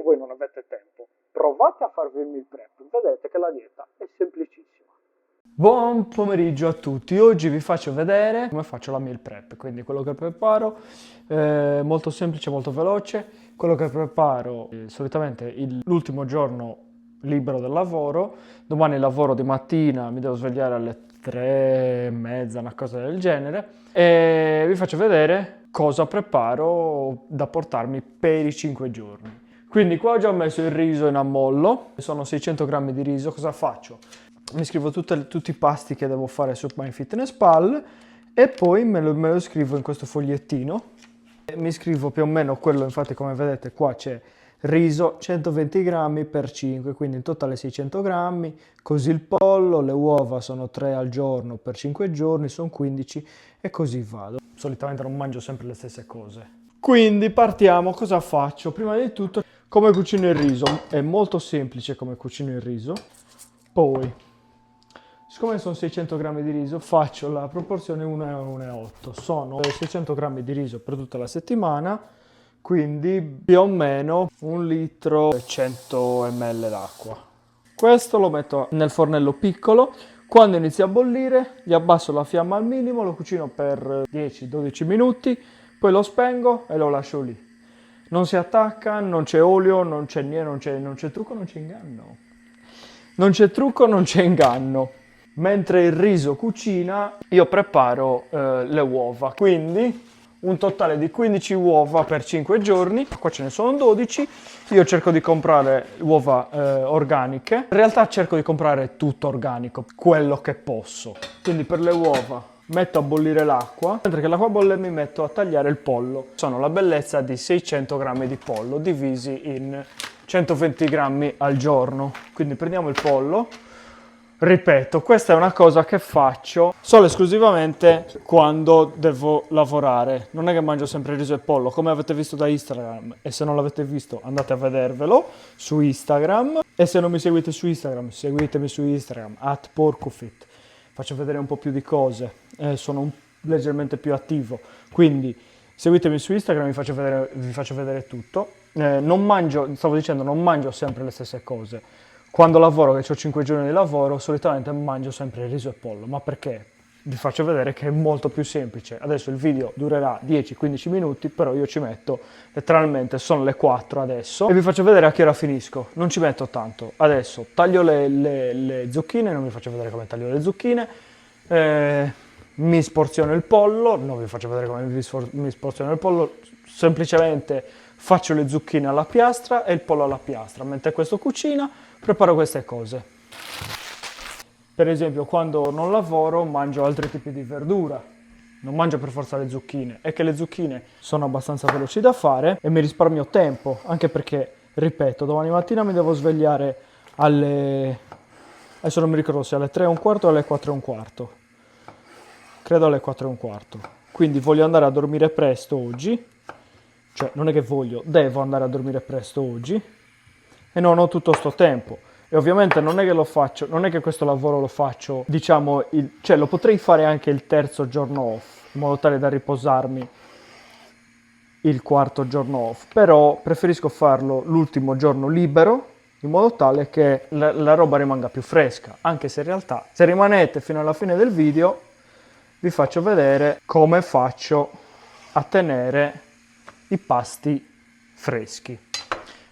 che voi non avete tempo, provate a farvi il meal prep, vedete che la dieta è semplicissima. Buon pomeriggio a tutti, oggi vi faccio vedere come faccio la meal prep, quindi quello che preparo, molto semplice, molto veloce, quello che preparo solitamente l'ultimo giorno libero del lavoro, domani lavoro di mattina, mi devo svegliare alle 3:30, una cosa del genere, e vi faccio vedere cosa preparo da portarmi per i 5 giorni. Quindi qua ho già messo il riso in ammollo, sono 600 grammi di riso, cosa faccio? Mi scrivo tutti i pasti che devo fare su MyFitnessPal e poi me lo scrivo in questo fogliettino. Mi scrivo più o meno quello, infatti come vedete qua c'è riso 120 grammi per 5, quindi in totale 600 grammi, così il pollo, le uova sono 3 al giorno per 5 giorni, sono 15 e così vado. Solitamente non mangio sempre le stesse cose. Quindi partiamo, cosa faccio? Prima di tutto come cucino il riso, è molto semplice come cucino il riso, poi siccome sono 600 grammi di riso, faccio la proporzione 1 a 1,8. Sono 600 grammi di riso per tutta la settimana, quindi più o meno 1 litro e 100 ml d'acqua. Questo lo metto nel fornello piccolo. Quando inizia a bollire, gli abbasso la fiamma al minimo, lo cucino per 10-12 minuti, poi lo spengo e lo lascio lì. Non si attacca, non c'è olio, non c'è niente, non c'è trucco, non c'è inganno. Non c'è trucco, non c'è inganno. Mentre il riso cucina, io preparo le uova, quindi un totale di 15 uova per 5 giorni, qua ce ne sono 12, io cerco di comprare uova organiche, in realtà cerco di comprare tutto organico, quello che posso, quindi per le uova metto a bollire l'acqua, mentre che l'acqua bolle mi metto a tagliare il pollo, sono la bellezza di 600 grammi di pollo divisi in 120 grammi al giorno, quindi prendiamo il pollo. Ripeto, questa è una cosa che faccio solo e esclusivamente quando devo lavorare. Non è che mangio sempre riso e pollo, come avete visto da Instagram. E se non l'avete visto, andate a vedervelo su Instagram. E se non mi seguite su Instagram, seguitemi su Instagram, @porcofit. Faccio vedere un po' più di cose, sono leggermente più attivo. Quindi seguitemi su Instagram, vi faccio vedere tutto. Non mangio, stavo dicendo, non mangio sempre le stesse cose. Quando lavoro, che ho 5 giorni di lavoro, solitamente mangio sempre riso e pollo, ma perché? Vi faccio vedere che è molto più semplice. Adesso il video durerà 10-15 minuti, però io ci metto letteralmente, sono le 4 adesso, e vi faccio vedere a che ora finisco. Non ci metto tanto. Adesso taglio le zucchine, non vi faccio vedere come taglio le zucchine, mi sporziono il pollo, non vi faccio vedere come mi sporziono il pollo, semplicemente faccio le zucchine alla piastra e il pollo alla piastra. Mentre questo cucina, preparo queste cose. Per esempio, quando non lavoro, mangio altri tipi di verdura. Non mangio per forza le zucchine. È che le zucchine sono abbastanza veloci da fare e mi risparmio tempo, anche perché, ripeto, domani mattina mi devo svegliare alle... adesso non mi ricordo se alle 3:15 o alle 4:15. Credo alle 4:15. Quindi voglio andare a dormire presto oggi. Cioè, non è che voglio, devo andare a dormire presto oggi e non ho tutto sto tempo. E ovviamente non è che lo faccio, non è che questo lavoro lo faccio, diciamo, cioè lo potrei fare anche il terzo giorno off, in modo tale da riposarmi il quarto giorno off, però preferisco farlo l'ultimo giorno libero, in modo tale che la roba rimanga più fresca, anche se in realtà, se rimanete fino alla fine del video, vi faccio vedere come faccio a tenere i pasti freschi.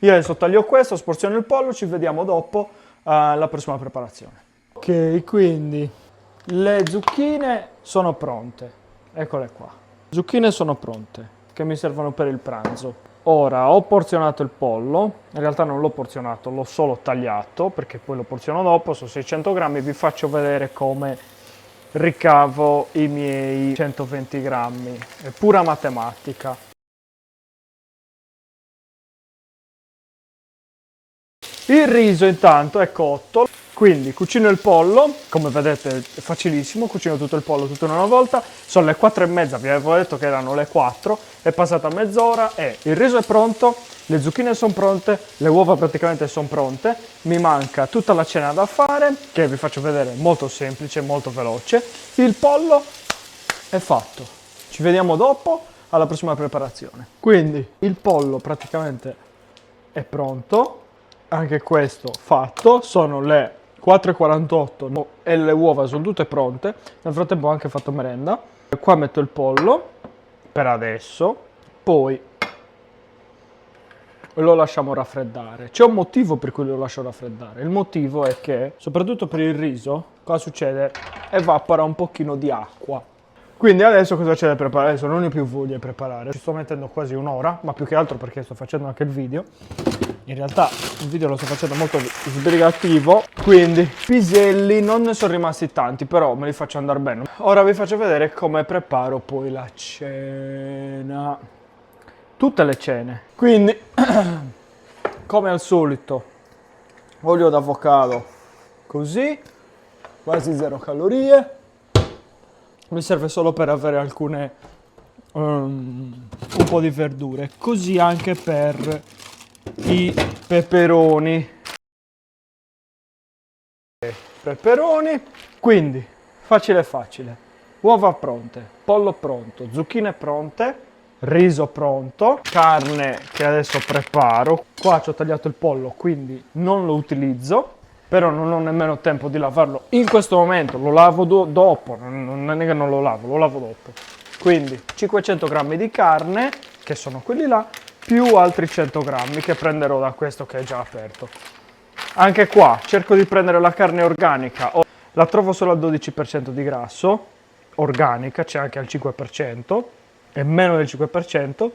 Io adesso taglio questo, sporziono il pollo, ci vediamo dopo alla prossima preparazione. Ok, quindi le zucchine sono pronte, eccole qua. Le zucchine sono pronte, che mi servono per il pranzo. Ora ho porzionato il pollo, in realtà non l'ho porzionato, l'ho solo tagliato, perché poi lo porziono dopo, sono 600 grammi, vi faccio vedere come ricavo i miei 120 grammi, è pura matematica. Il riso intanto è cotto, quindi cucino il pollo, come vedete è facilissimo, cucino tutto il pollo tutto in una volta, sono le 4:30, vi avevo detto che erano le 4, è passata mezz'ora e il riso è pronto, le zucchine sono pronte, le uova praticamente sono pronte, mi manca tutta la cena da fare, che vi faccio vedere molto semplice, molto veloce, il pollo è fatto, ci vediamo dopo alla prossima preparazione. Quindi il pollo praticamente è pronto, anche questo fatto, sono le 4:48 e le uova sono tutte pronte. Nel frattempo ho anche fatto merenda. Qua metto il pollo per adesso, poi lo lasciamo raffreddare. C'è un motivo per cui lo lascio raffreddare. Il motivo è che, soprattutto per il riso, cosa succede? Evapora un pochino di acqua. Quindi adesso cosa c'è da preparare? Adesso non ho più voglia di preparare. Ci sto mettendo quasi un'ora, ma più che altro perché sto facendo anche il video. In realtà il video lo sto facendo molto sbrigativo, quindi piselli non ne sono rimasti tanti, però me li faccio andare bene. Ora vi faccio vedere come preparo poi la cena. Tutte le cene. Quindi, come al solito, olio d'avocado così, quasi 0 calorie. Mi serve solo per avere alcune un po' di verdure, così anche per i peperoni. Quindi facile facile, uova pronte, pollo pronto, zucchine pronte, riso pronto, carne che adesso preparo. Qua ci ho tagliato il pollo, quindi non lo utilizzo, però non ho nemmeno tempo di lavarlo in questo momento, lo lavo dopo, non è che non lo lavo dopo. Quindi 500 grammi di carne, che sono quelli là, più altri 100 grammi che prenderò da questo che è già aperto. Anche qua cerco di prendere la carne organica, la trovo solo al 12% di grasso, organica, c'è anche al 5%, è meno del 5%,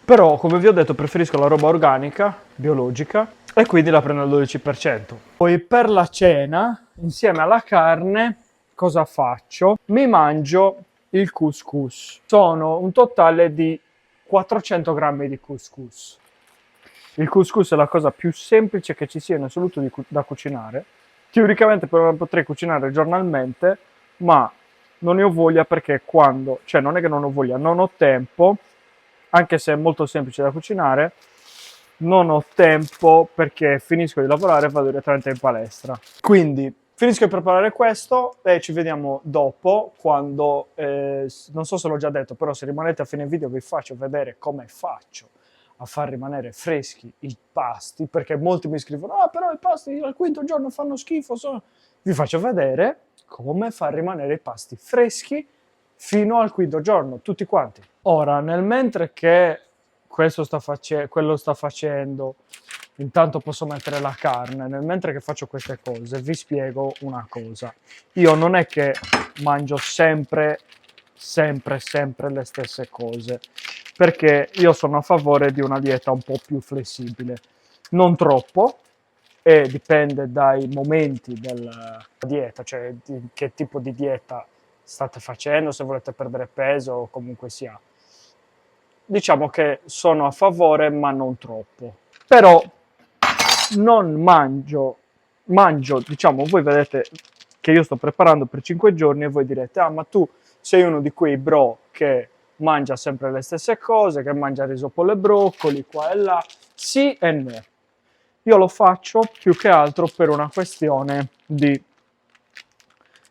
però come vi ho detto preferisco la roba organica, biologica, e quindi la prendo al 12%. Poi per la cena, insieme alla carne, cosa faccio? Mi mangio il couscous. Sono un totale di 400 grammi di couscous. Il couscous è la cosa più semplice che ci sia in assoluto da cucinare. Teoricamente potrei cucinare giornalmente, ma non ne ho voglia perché non è che non ho voglia, non ho tempo, anche se è molto semplice da cucinare, non ho tempo perché finisco di lavorare e vado direttamente in palestra. Quindi finisco di preparare questo e ci vediamo dopo quando, non so se l'ho già detto, però se rimanete a fine video vi faccio vedere come faccio a far rimanere freschi i pasti, perché molti mi scrivono, ah però i pasti al quinto giorno fanno schifo. Vi faccio vedere come far rimanere i pasti freschi fino al quinto giorno, tutti quanti. Ora, nel mentre che quello sta facendo, intanto posso mettere la carne, nel mentre che faccio queste cose vi spiego una cosa. Io non è che mangio sempre le stesse cose, perché io sono a favore di una dieta un po' più flessibile, non troppo, e dipende dai momenti della dieta, cioè di che tipo di dieta state facendo, se volete perdere peso o comunque sia. Diciamo che sono a favore, ma non troppo. Però non mangio, diciamo, voi vedete che io sto preparando per 5 giorni e voi direte, ah, ma tu sei uno di quei bro che mangia sempre le stesse cose, che mangia riso, pollo e broccoli, qua e là. Sì e no. Io lo faccio più che altro per una questione di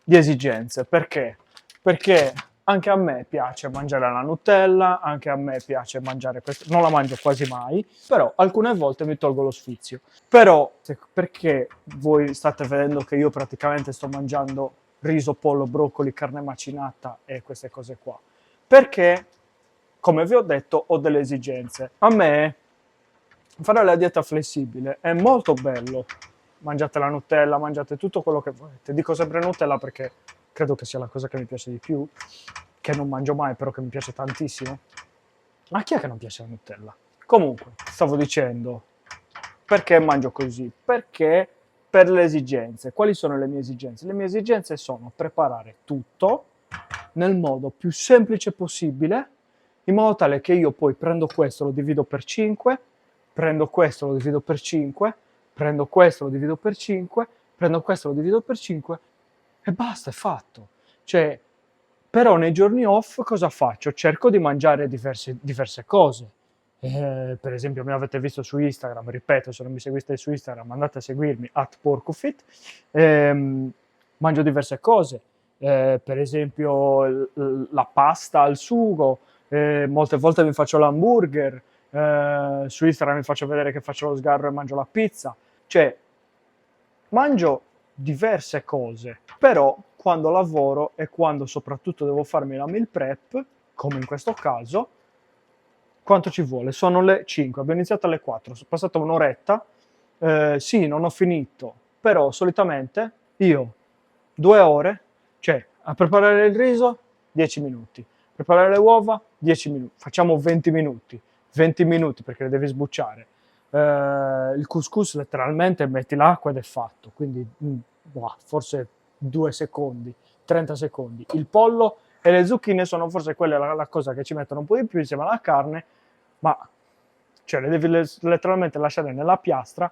esigenze. Perché? Perché anche a me piace mangiare la Nutella, anche a me piace mangiare questo, non la mangio quasi mai, però alcune volte mi tolgo lo sfizio. Però perché voi state vedendo che io praticamente sto mangiando riso, pollo, broccoli, carne macinata e queste cose qua? Perché, come vi ho detto, ho delle esigenze. A me fare la dieta flessibile è molto bello. Mangiate la Nutella, mangiate tutto quello che volete. Dico sempre Nutella perché credo che sia la cosa che mi piace di più, che non mangio mai, però che mi piace tantissimo. Ma chi è che non piace la Nutella? Comunque, stavo dicendo, perché mangio così? Perché per le esigenze. Quali sono le mie esigenze? Le mie esigenze sono preparare tutto nel modo più semplice possibile, in modo tale che io poi prendo questo, lo divido per 5, prendo questo, lo divido per 5, prendo questo, lo divido per 5, prendo questo, lo divido per 5 e basta, è fatto. Cioè, però nei giorni off cosa faccio? Cerco di mangiare diverse cose. Per esempio, mi avete visto su Instagram, ripeto, se non mi seguite su Instagram andate a seguirmi, @porcofit. Mangio diverse cose, per esempio la pasta al sugo, molte volte mi faccio l'hamburger, su Instagram vi faccio vedere che faccio lo sgarro e mangio la pizza, cioè mangio diverse cose, però quando lavoro e quando soprattutto devo farmi la meal prep, come in questo caso, quanto ci vuole? Sono le 5, abbiamo iniziato alle 4, sono passata un'oretta, sì, non ho finito, però solitamente io 2 ore, cioè a preparare il riso 10 minuti, preparare le uova 10 minuti, facciamo 20 minuti perché le devi sbucciare. Il couscous letteralmente metti l'acqua ed è fatto, quindi forse 2 secondi, 30 secondi. Il pollo e le zucchine sono forse quelle la cosa che ci mettono un po' di più insieme alla carne, ma cioè, le devi letteralmente lasciare nella piastra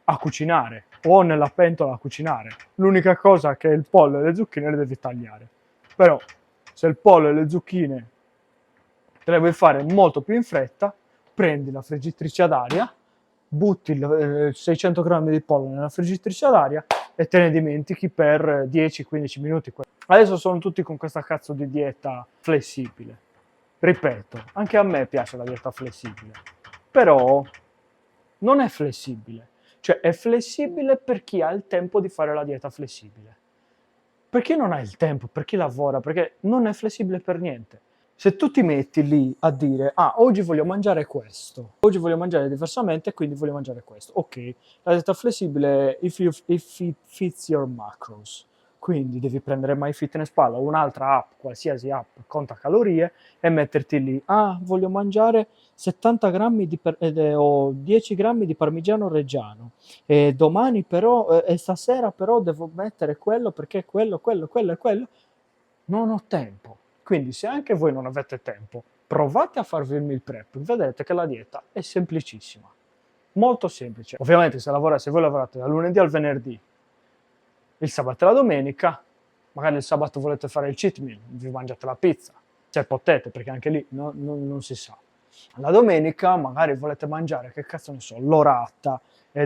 a cucinare o nella pentola a cucinare. L'unica cosa è che il pollo e le zucchine le devi tagliare. Però se il pollo e le zucchine te le vuoi fare molto più in fretta, prendi la friggitrice ad aria, butti 600 grammi di pollo nella friggitrice ad aria e te ne dimentichi per 10-15 minuti. Adesso sono tutti con questa cazzo di dieta flessibile. Ripeto, anche a me piace la dieta flessibile, però non è flessibile. Cioè è flessibile per chi ha il tempo di fare la dieta flessibile. Per chi non ha il tempo, per chi lavora, perché non è flessibile per niente. Se tu ti metti lì a dire, oggi voglio mangiare questo, oggi voglio mangiare diversamente, quindi voglio mangiare questo. Ok, la dieta flessibile è if it fits your macros. Quindi devi prendere MyFitnessPal o un'altra app, qualsiasi app, conta calorie e metterti lì. Voglio mangiare 70 grammi o 10 grammi di parmigiano reggiano. E domani però, e stasera però devo mettere quello perché quello. Non ho tempo. Quindi se anche voi non avete tempo, provate a farvi il meal prep. Vedete che la dieta è semplicissima. Molto semplice. Ovviamente se voi lavorate dal lunedì al venerdì, il sabato e la domenica, magari il sabato volete fare il cheat meal, vi mangiate la pizza, se potete, perché anche lì non si sa. La domenica magari volete mangiare, che cazzo ne so, l'orata, e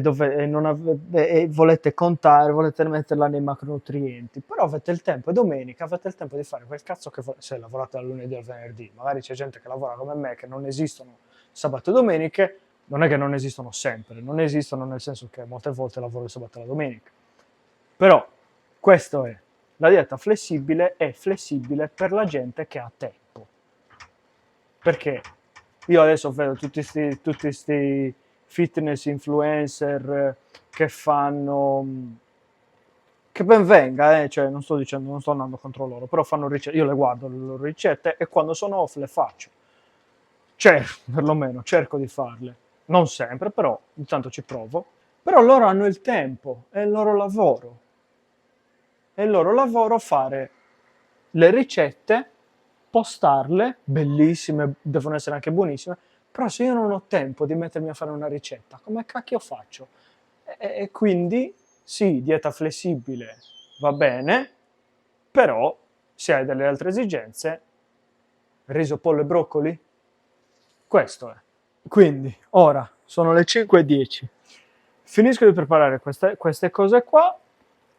volete contare, volete metterla nei macronutrienti, però avete il tempo, è domenica, avete il tempo di fare quel cazzo che se lavorate dal lunedì al venerdì. Magari c'è gente che lavora come me, che non esistono sabato e domeniche, non è che non esistono sempre, non esistono nel senso che molte volte lavoro il sabato e la domenica. Però questo è, la dieta flessibile è flessibile per la gente che ha tempo. Perché io adesso vedo tutti sti fitness influencer che fanno, che ben venga, cioè non sto andando contro loro, però fanno ricette, io le guardo le loro ricette e quando sono off le faccio. Perlomeno cerco di farle. Non sempre, però intanto ci provo. Però loro hanno il tempo, è il loro lavoro. È il loro lavoro fare le ricette, postarle, bellissime, devono essere anche buonissime, però se io non ho tempo di mettermi a fare una ricetta, come cacchio faccio? E quindi, sì, dieta flessibile va bene, però se hai delle altre esigenze, riso, pollo e broccoli, questo è. Quindi, ora, sono le 5:10. Finisco di preparare queste cose qua.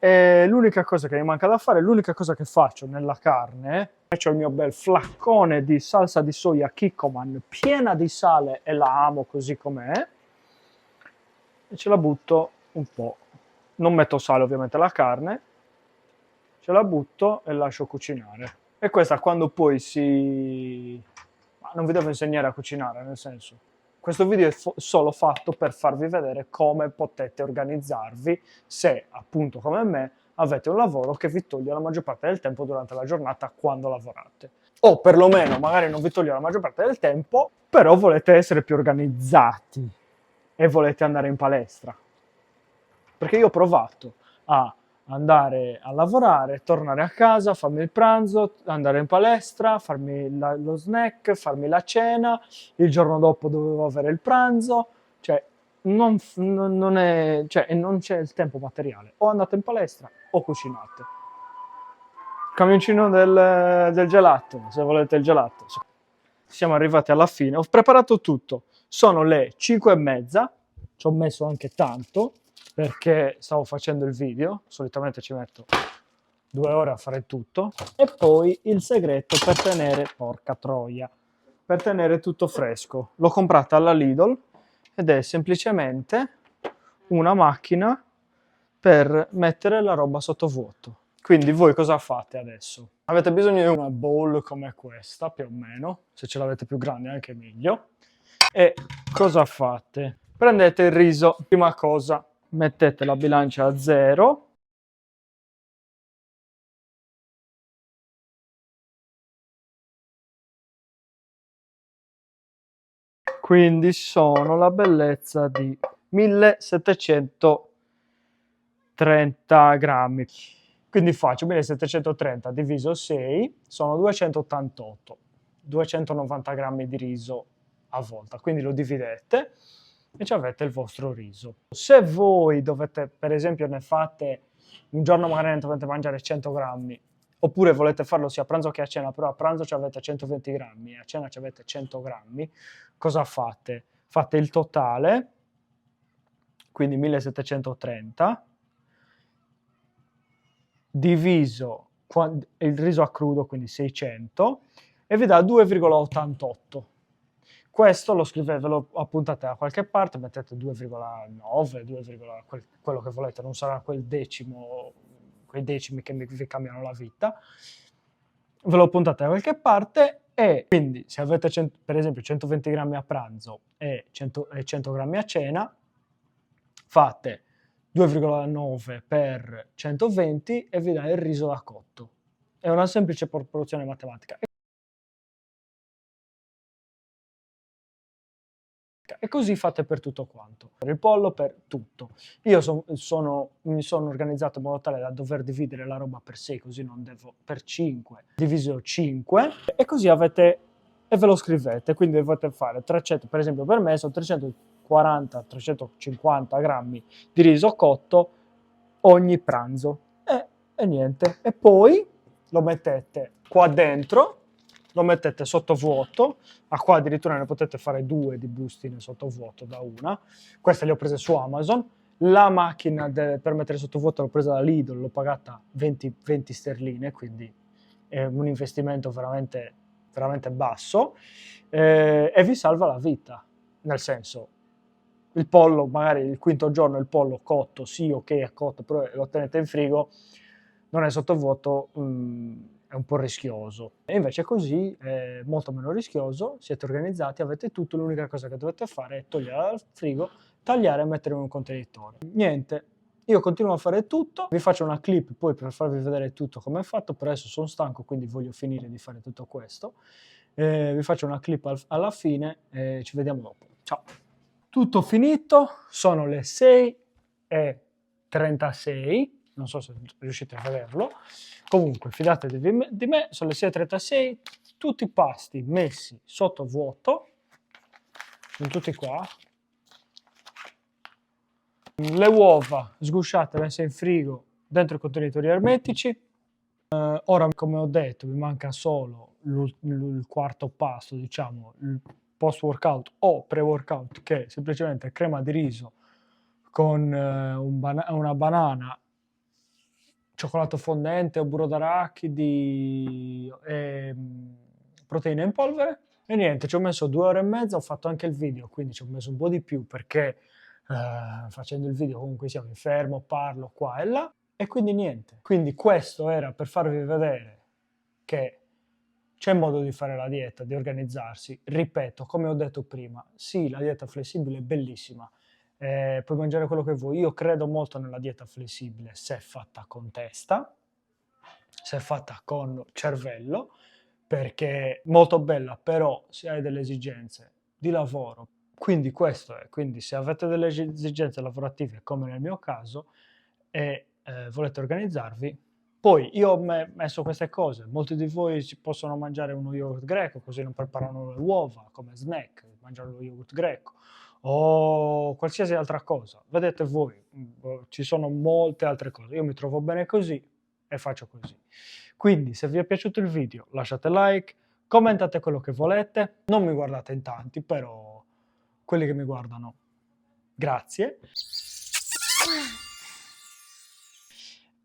E l'unica cosa che mi manca da fare, l'unica cosa che faccio nella carne, ho il mio bel flaccone di salsa di soia Kikkoman piena di sale e la amo così com'è, e ce la butto un po'. Non metto sale ovviamente alla carne, ce la butto e lascio cucinare. E questa quando poi non vi devo insegnare a cucinare, nel senso, questo video è solo fatto per farvi vedere come potete organizzarvi se, appunto come me, avete un lavoro che vi toglie la maggior parte del tempo durante la giornata quando lavorate. O perlomeno, magari non vi toglie la maggior parte del tempo, però volete essere più organizzati e volete andare in palestra. Perché io ho provato a andare a lavorare, tornare a casa, farmi il pranzo, andare in palestra, farmi lo snack, farmi la cena, il giorno dopo dovevo avere il pranzo, cioè non c'è il tempo materiale. O andate in palestra o cucinate. Camioncino del gelato, se volete il gelato. Siamo arrivati alla fine, ho preparato tutto, sono le 5:30, ci ho messo anche tanto, perché stavo facendo il video, solitamente ci metto 2 ore a fare tutto, e poi il segreto per tenere, porca troia, per tenere tutto fresco. L'ho comprata alla Lidl ed è semplicemente una macchina per mettere la roba sottovuoto. Quindi voi cosa fate adesso? Avete bisogno di una bowl come questa, più o meno, se ce l'avete più grande anche meglio. E cosa fate? Prendete il riso, prima cosa mettete la bilancia a 0. Quindi sono la bellezza di 1730 grammi. Quindi faccio 1730 diviso 6, sono 288, 290 grammi di riso a volta. Quindi lo dividete e ci avete il vostro riso. Se voi dovete, per esempio, ne fate un giorno magari ne dovete mangiare 100 grammi, oppure volete farlo sia a pranzo che a cena, però a pranzo ci avete 120 grammi e a cena ci avete 100 grammi, cosa fate? Fate il totale, quindi 1730, diviso il riso a crudo, quindi 600, e vi dà 2,88. Questo lo scrivete, lo appuntate da qualche parte, mettete 2,9, 2, quello che volete, non sarà quel decimo, quei decimi che vi cambiano la vita. Ve lo appuntate da qualche parte e quindi se avete per esempio 120 grammi a pranzo e 100 grammi a cena, fate 2,9 per 120 e vi dà il riso da cotto. È una semplice proporzione matematica. E così fate per tutto quanto. Per il pollo, per tutto. Io mi sono organizzato in modo tale da dover dividere la roba per 6, così non devo, per 5, diviso 5, e così avete, e ve lo scrivete, quindi dovete fare 300, per esempio per me sono 340-350 grammi di riso cotto ogni pranzo. E niente. E poi lo mettete qua dentro, lo mettete sottovuoto, a qua addirittura ne potete fare 2 di bustine sottovuoto da una, queste le ho prese su Amazon, la macchina per mettere sottovuoto l'ho presa da Lidl, l'ho pagata 20 sterline, quindi è un investimento veramente, veramente basso, e vi salva la vita, nel senso, il pollo, magari il quinto giorno il pollo cotto, sì ok è cotto, però lo tenete in frigo, non è sottovuoto, è un po' rischioso. E invece così è molto meno rischioso, siete organizzati, avete tutto, l'unica cosa che dovete fare è togliere dal frigo, tagliare e mettere in un contenitore. Niente, io continuo a fare tutto, vi faccio una clip poi per farvi vedere tutto come è fatto, per adesso sono stanco quindi voglio finire di fare tutto questo. Vi faccio una clip alla fine e ci vediamo dopo. Ciao! Tutto finito, sono le 6:36, non so se riuscite a vederlo, comunque fidatevi di me, sono le 6:36, tutti i pasti messi sotto vuoto, sono tutti qua, le uova sgusciate messe in frigo dentro i contenitori ermetici. Ora, come ho detto, mi manca solo il quarto pasto, diciamo, il post-workout o pre-workout, che è semplicemente crema di riso con una banana, cioccolato fondente o burro d'arachidi e proteine in polvere. E niente, ci ho messo 2 ore e mezza, ho fatto anche il video, quindi ci ho messo un po' di più perché facendo il video comunque sia mi fermo, parlo qua e là. E quindi niente, quindi questo era per farvi vedere che c'è modo di fare la dieta, di organizzarsi. Ripeto, come ho detto prima, sì, la dieta flessibile è bellissima, puoi mangiare quello che vuoi. Io credo molto nella dieta flessibile se è fatta con testa, se è fatta con cervello, perché è molto bella, però se hai delle esigenze di lavoro, quindi questo è, quindi se avete delle esigenze lavorative come nel mio caso e volete organizzarvi, poi io ho messo queste cose, molti di voi si possono mangiare uno yogurt greco, così non preparano le uova come snack, mangiare lo yogurt greco o qualsiasi altra cosa, vedete voi, ci sono molte altre cose, io mi trovo bene così e faccio così. Quindi se vi è piaciuto il video lasciate like, commentate quello che volete, non mi guardate in tanti, però quelli che mi guardano, grazie.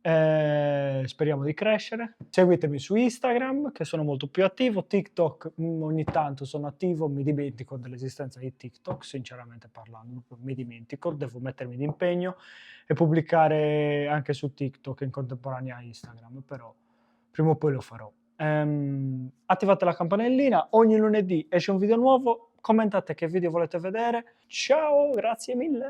Speriamo di crescere. Seguitemi su Instagram, che sono molto più attivo. TikTok ogni tanto sono attivo, mi dimentico dell'esistenza di TikTok, sinceramente parlando, mi dimentico, devo mettermi d'impegno e pubblicare anche su TikTok in contemporanea a Instagram, però prima o poi lo farò. Attivate la campanellina, ogni lunedì esce un video nuovo, commentate che video volete vedere. Ciao, grazie mille!